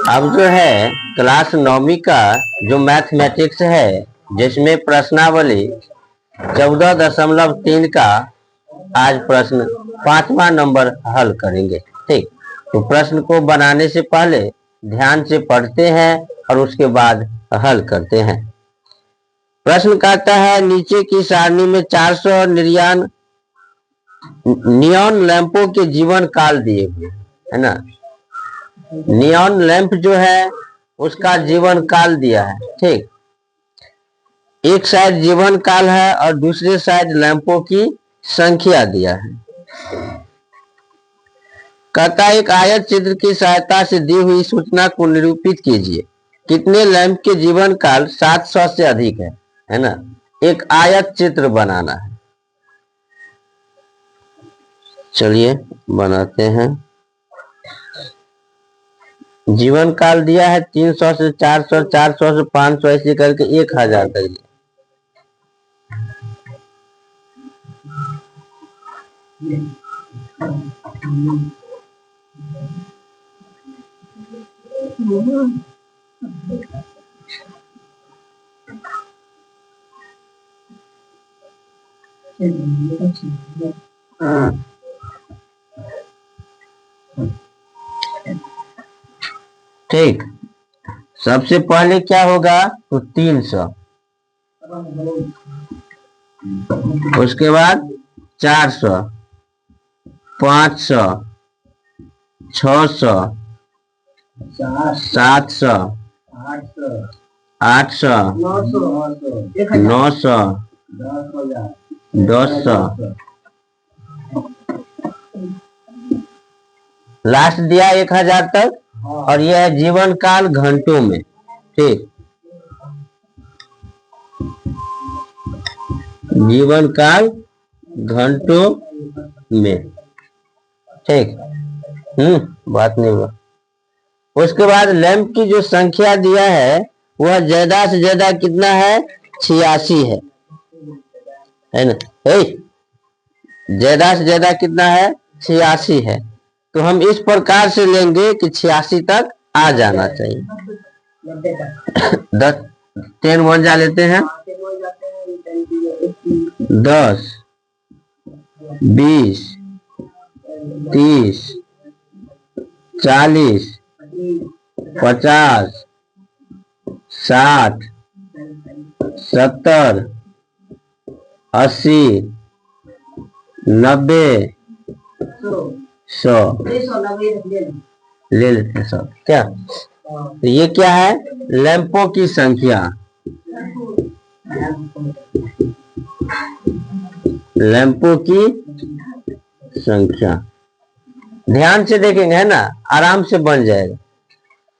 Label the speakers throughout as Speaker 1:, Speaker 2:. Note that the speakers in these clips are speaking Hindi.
Speaker 1: अब जो है क्लास 9वीं का जो मैथमेटिक्स है, जिसमें प्रश्नावली 14.3 का आज प्रश्न 5वां नंबर हल करेंगे। ठीक, तो प्रश्न को बनाने से पहले ध्यान से पढ़ते हैं और उसके बाद हल करते हैं। प्रश्न कहता है, नीचे की सारणी में 400 नियॉन लैंपों के जीवन काल दिए हुए है ना। नियॉन लैंप जो है उसका जीवन काल दिया है। ठीक, एक साइड जीवन काल है और दूसरे साइड लैंपों की संख्या दिया है। कहता है, एक आयत चित्र की सहायता से दी हुई सूचना को निरूपित कीजिए। कितने लैंप के जीवन काल 700 से अधिक है ना। एक आयत चित्र बनाना है। चलिए बनाते हैं। जीवन काल दिया है 300 से 400, 400 से 500, ऐसे करके 1000 तक। ठीक, सबसे पहले क्या होगा तो 300, उसके बाद 400, 500, 600, 700, 800, 900, 1000, लास्ट दिया 1000 तक। और यह है जीवन काल घंटों में। ठीक, जीवन काल घंटों में। ठीक, बात नहीं हुआ। उसके बाद लैंप की जो संख्या दिया है वह ज्यादा से ज्यादा कितना है, 86 है ना। ज्यादा से ज्यादा कितना है, 86 है। तो हम इस प्रकार से लेंगे कि 86 तक आ जाना चाहिए। 10 1 जा लेते हैं। 10, 20, 30, 40, 50, 60, 70, 80, 90, 100 ले लेते हैं सब। क्या तो ये क्या है, लैंपों की संख्या। लैंपों की संख्या ध्यान से देखेंगे है ना, आराम से बन जाएगा।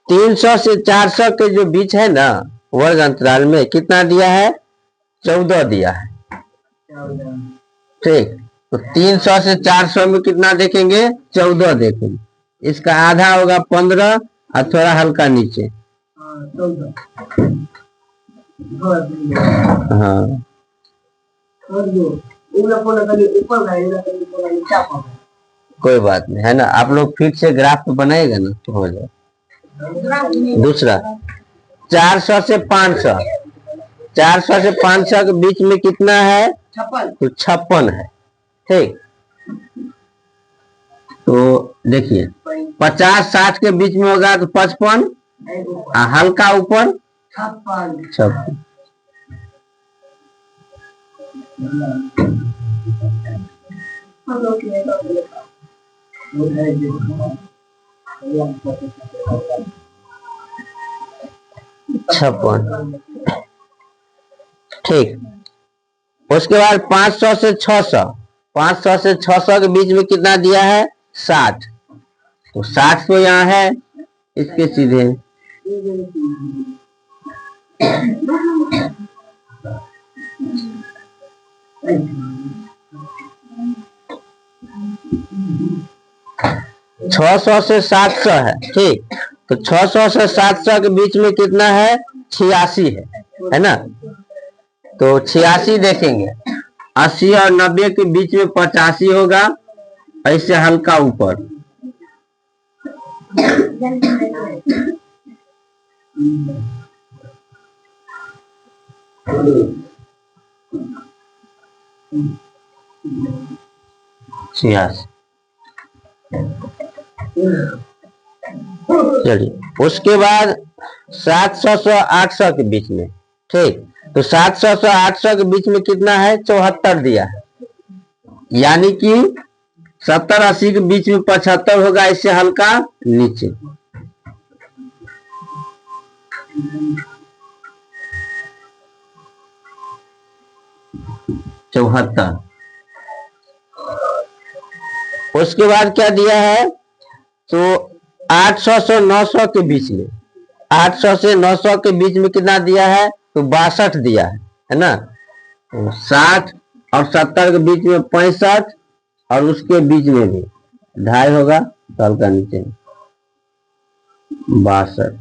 Speaker 1: 300 से 400 के जो बीच है ना वर्ग अंतराल में कितना दिया है, 14 दिया है। ठीक, तो 300 से 400 में कितना देखेंगे, 14 देखेंगे। इसका आधा होगा 15 और थोड़ा हल्का नीचे। हाँ, कोई बात नहीं है ना। आप लोग फिर से ग्राफ बनाएगा ना तो हो जाए। दूसरा 400 से 500, 400 से 500 के बीच में कितना है, तो 56 है। ठीक, तो देखिए 50-60 के बीच में होगा तो 55, हल्का ऊपर 56। ठीक, उसके बाद 500 से 600, 500 से 600 के बीच में कितना दिया है, 60। तो 60 तो यहाँ है, इसके सीधे 600 से 700 है। ठीक, तो 600 से 700 के बीच में कितना है, 86 है ना। तो 86 देखेंगे। 80 और 90 के बीच में 85 होगा, ऐसे हल्का ऊपर। छियासी। चलिए उसके बाद 700 से 800 के बीच में, ठीक। तो 700 से 800 के बीच में कितना है? 74 दिया है, यानी कि 70-80 के बीच में 75 होगा, इससे हल्का नीचे। चौहत्तर। उसके बाद क्या दिया है? तो 800 से 900 के बीच में, 800 से 900 के बीच में कितना दिया है? तो 62 दिया है ना। तो 60 और 70 के बीच में 65, और उसके बीच में भी 2.5 होगा, तो हल्का नीचे 62।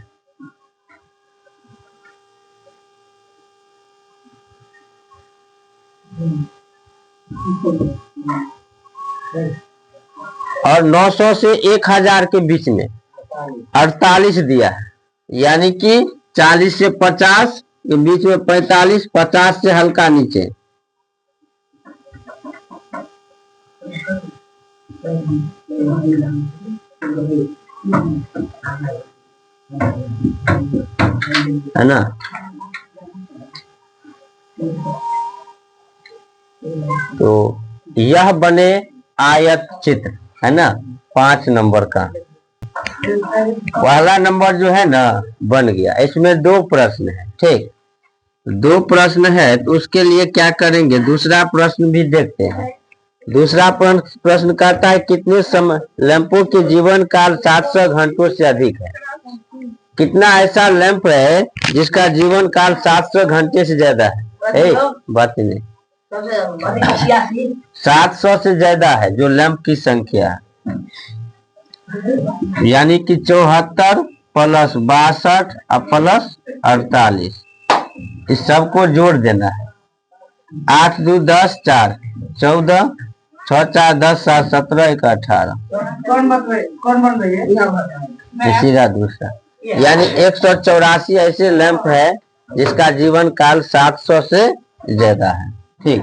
Speaker 1: और 900 से 1000 के बीच में 48 दिया है, यानी कि 40 से 50 के बीच में 45, 50 से हल्का नीचे। है ना। तो यह बने आयत चित्र, है ना, 5 नंबर का। पहला नंबर जो है ना बन गया। इसमें 2 प्रश्न है, ठीक। 2 प्रश्न है, तो उसके लिए क्या करेंगे? दूसरा प्रश्न भी देखते हैं। दूसरा प्रश्न कहता है कितने समय लैंपों के जीवन काल 700 घंटों से अधिक है? कितना ऐसा लैंप है जिसका जीवन काल 700 घंटे से ज्यादा है? बात नहीं, 700 से ज्यादा है जो लैंप की संख्या, यानी कि 74 प्लस 62 और प्लस 48, इस सबको जोड़ देना है। 8 2 10 4 14, 6 4 10 7 17 1 18। कौन बन रही है? सीधा दूसरा, यानी 184 ऐसे लैंप है जिसका जीवन काल 700 से ज्यादा है, ठीक।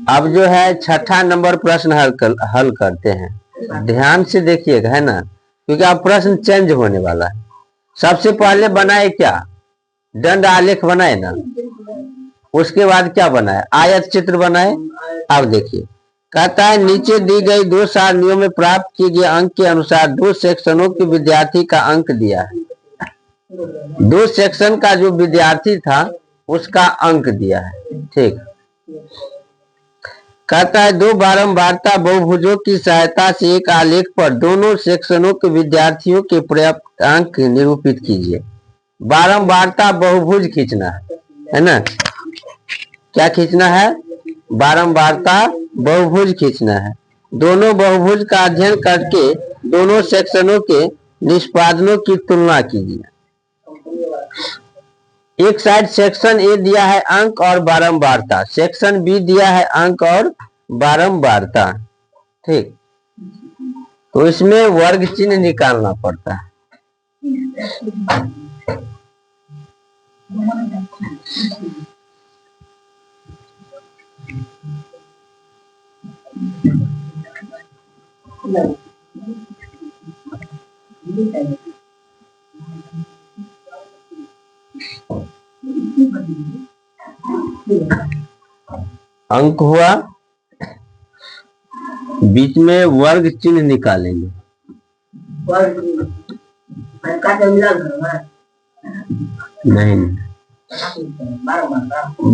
Speaker 1: अब जो है 6ठा नंबर प्रश्न हल करते हैं। ध्यान से देखिएगा, है ना, क्योंकि अब प्रश्न चेंज होने वाला है। सबसे पहले बनाए क्या? दंड आलेख बनाए ना। उसके बाद क्या बनाए? आयत चित्र बनाए। अब देखिए, कहता है नीचे दी गई 2 सारणियों में प्राप्त किए गए अंक के अनुसार 2 सेक्शनों के विद्यार्थी का अंक दिया है। 2 सेक्शन का जो विद्यार्थी था उसका अंक दिया है, ठीक। कहता है 2 बारंबारता बहुभुजों की सहायता से एक आलेख पर दोनों सेक्शनों के विद्यार्थियों के प्राप्त अंक निरूपित कीजिए। बारंबारता बहुभुज खींचना है ना। क्या खींचना है? बारंबारता बहुभुज खींचना है। दोनों बहुभुज का अध्ययन करके दोनों सेक्शनों के निष्पादनों की तुलना कीजिए। एक साइड सेक्शन ए दिया है अंक और बारंबारता, सेक्शन बी दिया है अंक और बारंबारता, ठीक। तो इसमें वर्ग चिन्ह निकालना पड़ता है। अंक हुआ, बीच में वर्ग चिन्ह निकालेंगे। नहीं,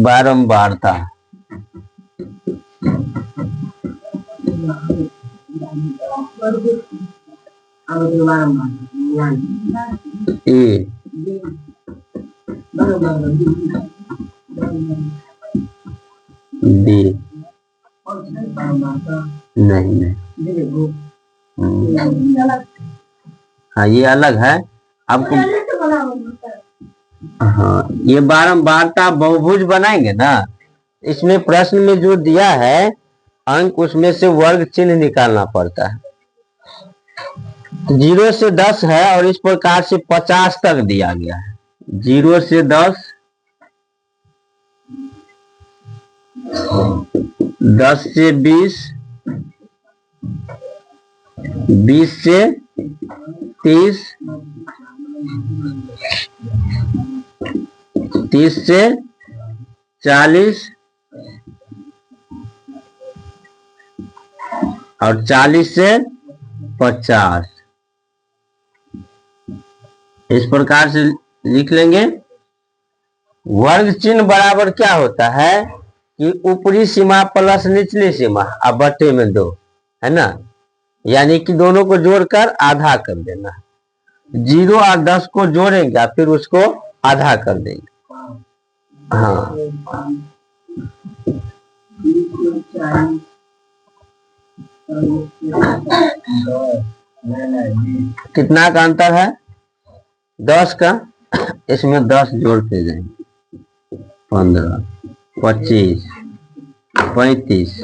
Speaker 1: बारंबारता ए बी नहीं, हाँ ये अलग है आपको। हाँ, ये बारंबारता बहुभुज बनाएंगे ना। इसमें प्रश्न में जो दिया है अंक, उसमें से वर्ग चिन्ह निकालना पड़ता है। 0 से 10 है और इस प्रकार से 50 तक दिया गया है। 0 से 10, 10 से 20, 20 से 30, 30 से 40 और 40 से 50। इस प्रकार से लिख लेंगे। वर्ग चिन्ह बराबर क्या होता है कि ऊपरी सीमा प्लस निचली सीमा अब बटे में 2, है ना, यानी कि दोनों को जोड़कर आधा कर देना। 0 और 10 को जोड़ेंगे फिर उसको आधा कर देंगे। हाँ, कितना का अंतर है? 10 का। इसमें 10 जोड़ते जाएंगे। 15, 25, 35,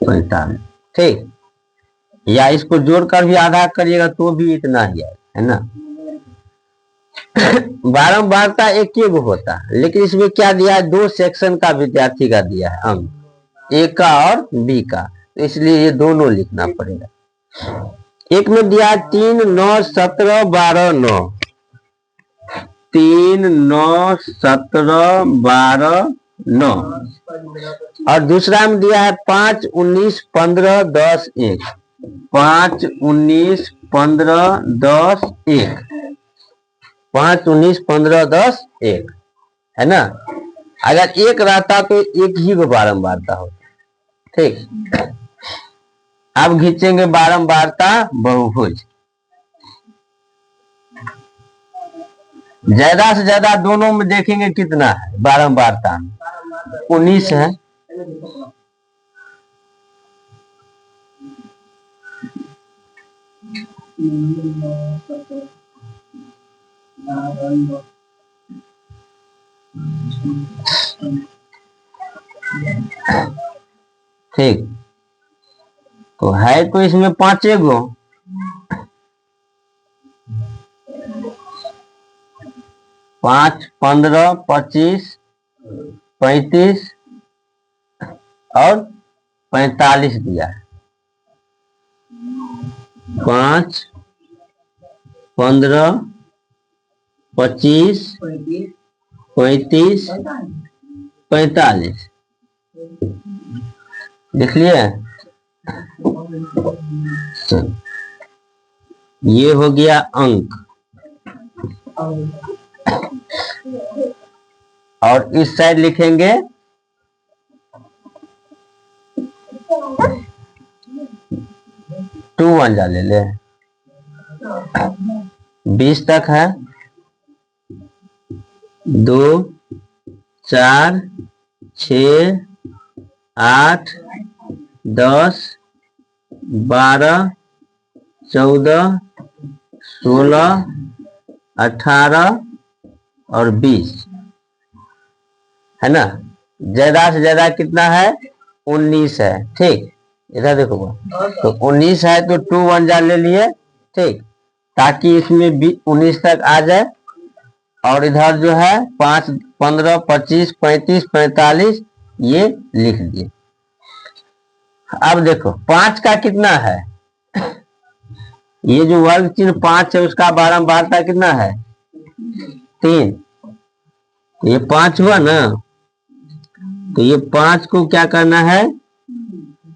Speaker 1: 45। ठीक, या इसको जोड़कर भी आधा करिएगा तो भी इतना ही है ना। बारंबारता एक ही होता है, लेकिन इसमें क्या दिया है? 2 सेक्शन का विद्यार्थी का दिया है अंक, ए का और बी का, तो इसलिए ये दोनों लिखना पड़ेगा। एक में दिया है 3, 9, 17, 12, 9। 3, 9, 17, 12, 9। और दूसरा में दिया है 5, 19, 15, 10, 1। 5, 19, 15, 10, 1। 5, 19, 15, 10, 1, है ना। अगर 1 रहता तो एक ही को बारंबारता होता। ठीक, अब खींचेंगे बारंबारता बहुभुज। ज्यादा से ज्यादा दोनों में देखेंगे कितना है बारंबारता में? 19 है। ठीक, तो है तो इसमें 5 गो। 5, 15, 25, 35 और 45 दिया है। 5, 15, 25, 35, 45 लिख लिए। ये हो गया अंक, और इस साइड लिखेंगे 2 1 ले ले। 20 तक है। 2, 4, 6, 8, 10, 12, 14, 16, 18 और 20, है ना। ज्यादा से ज्यादा कितना है? 19 है। ठीक, इधर देखो, तो 19 है तो 2 1 ले लिए। ठीक, ताकि इसमें 19 तक आ जाए। और इधर जो है 5, 15, 25, 35, 45 ये लिख दिए। अब देखो 5 का कितना है? ये जो वर्ग चिन्ह 5 है उसका बारंबारता कितना है? 3। तो ये 5 हुआ ना, तो ये 5 को क्या करना है?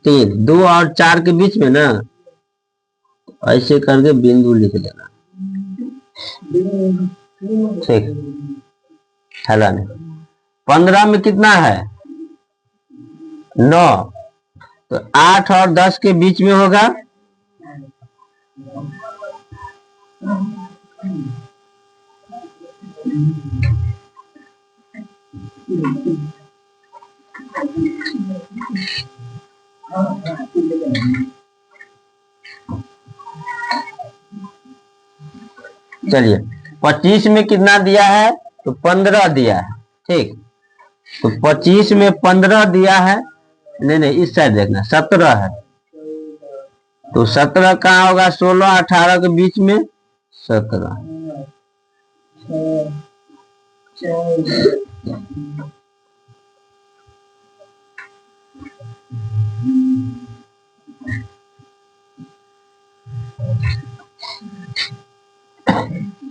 Speaker 1: 3, 2 और 4 के बीच में ना, ऐसे करके बिंदु लिख देना। ठीक, हला नहीं। 15 में कितना है? 9, तो 8 और 10 के बीच में होगा। चलिए, 25 में कितना दिया है? तो 15 दिया है। ठीक, तो 25 में 15 दिया है। नहीं, इस साइड देखना, 17 है। तो 17 कहाँ होगा? 16 18 के बीच में 17।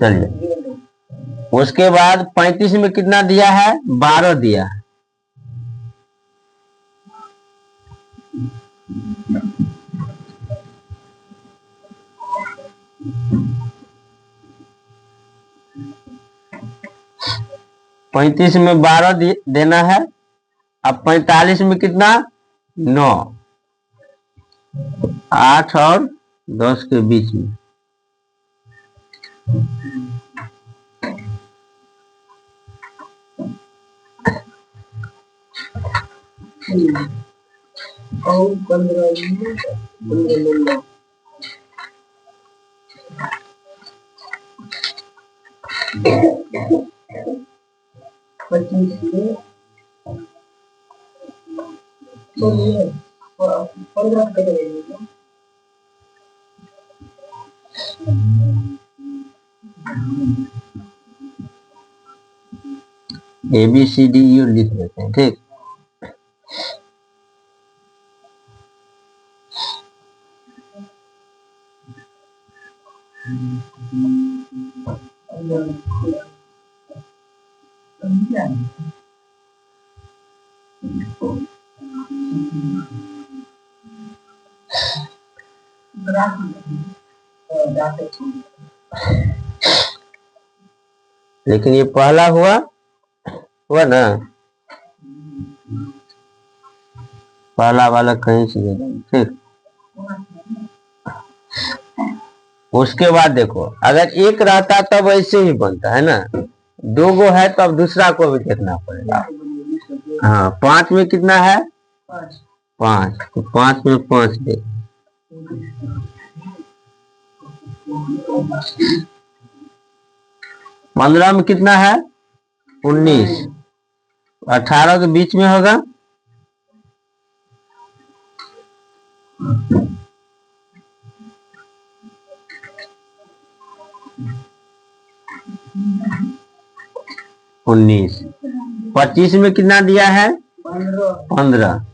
Speaker 1: चलिए, उसके बाद 35 में कितना दिया है? 12 दिया है। पैंतीस में 12 देना है। अब 45 में कितना? 9। 8 और 10 के बीच में। और 15 ABCDU लिख लेते हैं। ठीक, लेकिन ये पहला हुआ ना, पहला वाला कहीं से दे देंगे। ठीक, उसके बाद देखो, अगर एक रहता तब ऐसे ही बनता है ना, 2 गो है तो अब दूसरा को भी देखना पड़ेगा। हाँ, 5 में कितना है? 5, तो 5 में 5 दे। 15 में कितना है? 19। 18 के बीच में होगा। उन्नीस। 25 में कितना दिया है? 15।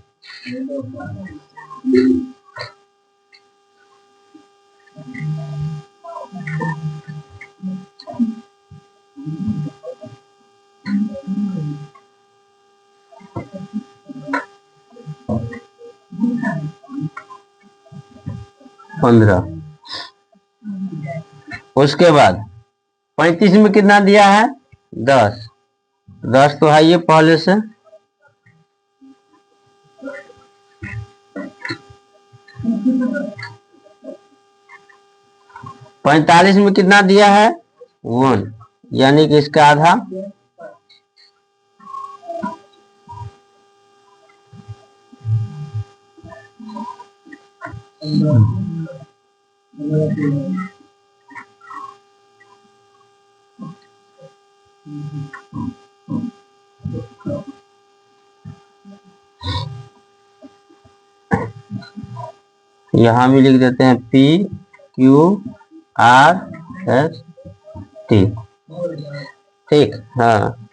Speaker 1: 15। उसके बाद 35 में कितना दिया है? 10। 10 तो है ये पहले से। पैंतालीस में कितना दिया है? 1, यानी कि इसका आधा। यहां भी लिख देते हैं PQRST। ठीक, हाँ,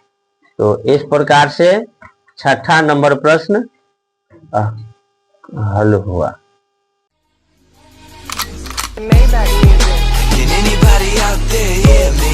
Speaker 1: तो इस प्रकार से 6ठा नंबर प्रश्न हल हुआ।
Speaker 2: Can anybody out there hear me?